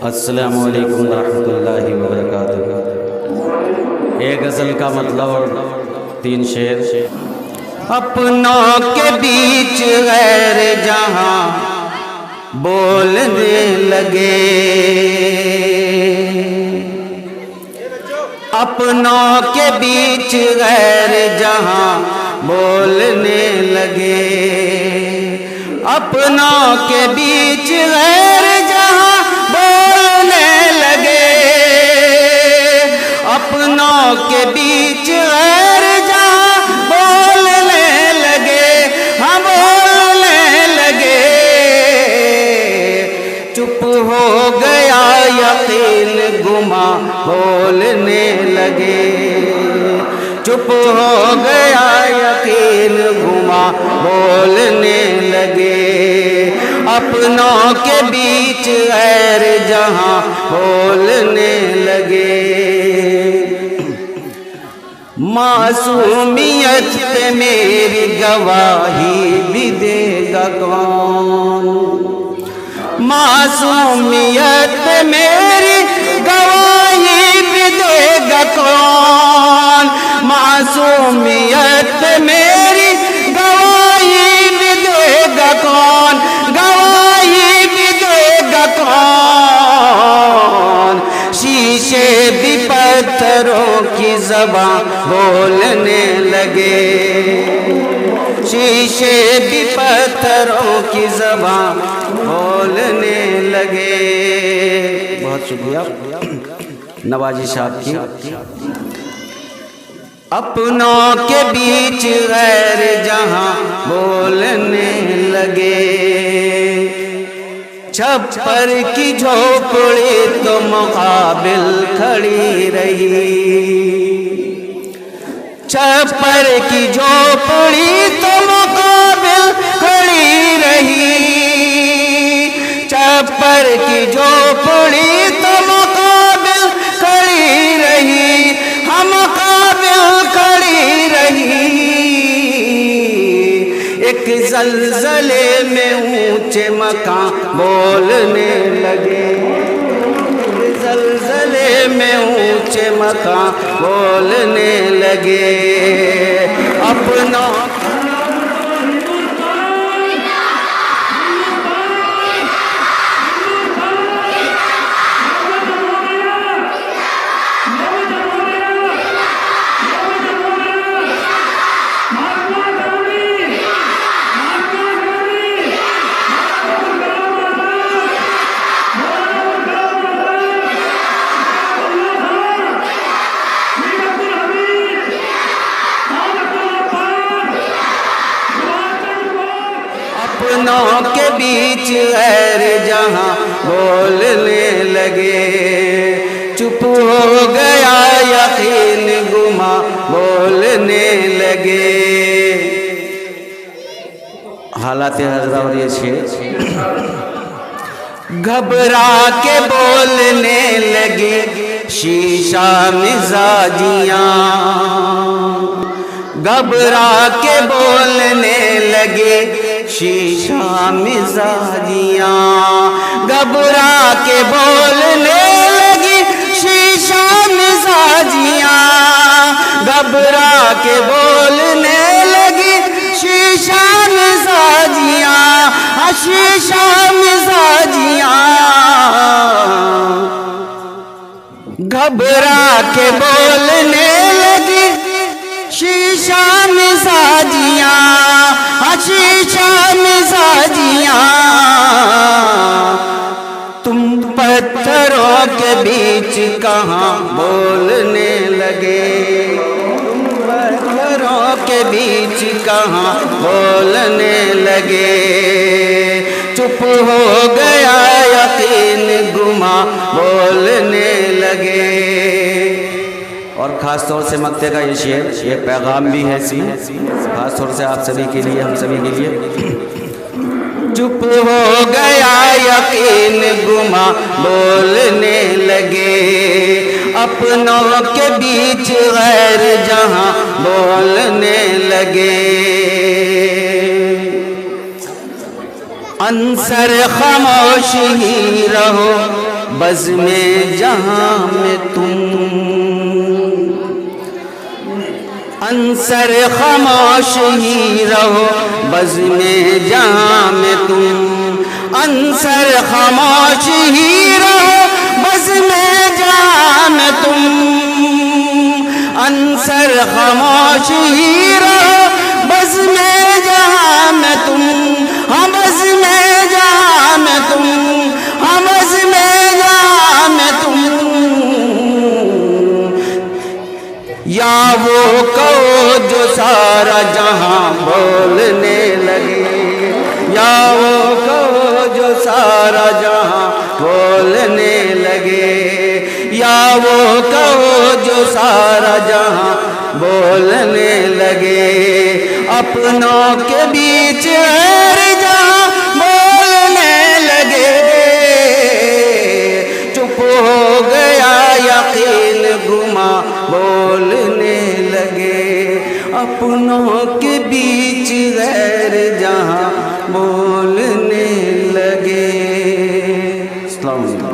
अस्सलामु अलैकुम रहमतुल्लाहि व बरकातुहू। एक गज़ल का मतलब और 3 शेर। अपनों के बीच गैर जहां बोलने लगे, अपनों के बीच गैर जहां बोलने लगे, अपनों के बीच गैर जहां बोलने लगे, अपनों के बीच गैर जहां बोलने लगे, हाँ बोलने लगे। चुप हो गया यकीन गुमा बोलने लगे, चुप हो गया यकीन गुमा बोलने लगे। अपनों के बीच गैर जहां बोलने लगे। मासूमियत पे मेरी गवाही भी देगा कौन, मासूमियत पे मेरी गवाही भी देगा कौन, मासूमियत पे मेरी गवाही भी देगा कौन, गवाही भी देगा कौन। शीशे भी पत्थरों की ज़बान बोलने लगे, शीशे भी पत्थरों की ज़बान बोलने लगे। बहुत शुक्रिया नवाजी साहब की। अपनों के बीच गैर जहां बोलने लगे। छप्पर की झोपड़ी तो मुकाबिल खड़ी रही, छप्पर की झोपड़ी तो मुकाबिल खड़ी रही, छप्पर की झोपड़ी तो मुकाबिल खड़ी रही, हम मुकाबिल खड़ी रही। एक ज़लज़ले में ऊंचे मकान बोलने लगे, ज़लज़ले में ऊंचे मकान बोलने लगे। अपनों अपनों के बीच गैर जहां बोलने लगे। चुप हो गया यकीन गुमा बोलने लगे। हालात हज़रा और ये शेर। घबरा के बोलने लगे शीशा मिजाजियां, घबरा के बोलने लगे शीशा मिजाजियां, घबरा के बोलने लगी शीशा मिजाजियां, घबरा के बोलने लगी शीशा मिजाजियां, शीशा मिजाजियां। घबरा के बोलने लगी शीशा मिजाजियां, शीशा मिजाजियां। तुम पत्थरों के बीच कहाँ बोलने लगे, तुम पत्थरों के बीच कहाँ बोलने लगे। चुप हो गया यकीन गुमा बोलने लगे। और ख़ास तौर से मक्ते का ये शेर, ये पैगाम भी है इसमें, ख़ास तौर से आप सभी के लिए, हम सभी के लिए। चुप हो गया यकीन गुमा बोलने लगे, अपनों के बीच गैर जहां बोलने लगे। अंसर खामोश ही रहो बज़ में जहां में तुम, अंसर खामोश ही रहो बज़ में जहां में तुम, अंसर खामोश ही रहो बज़ में जहां में तुम, अंसर खामोश ही रहो बज़ में जहां में तुम, हम बज़ में जहां में तुम, हम बज़ में जहां में तुम। या वो कहो जो सारा जहां बोलने लगे, या वो कहो जो सारा जहां बोलने लगे, या वो कहो जो सारा जहां बोलने लगे, अपनों के बीच हर जहां बोलने लगे, चुप हो गया यकीन गुमा बोलने लगे, अपनों के बीच गैर जहां बोलने लगे। अस्सलाम वालेकुम।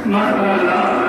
माशाअल्लाह।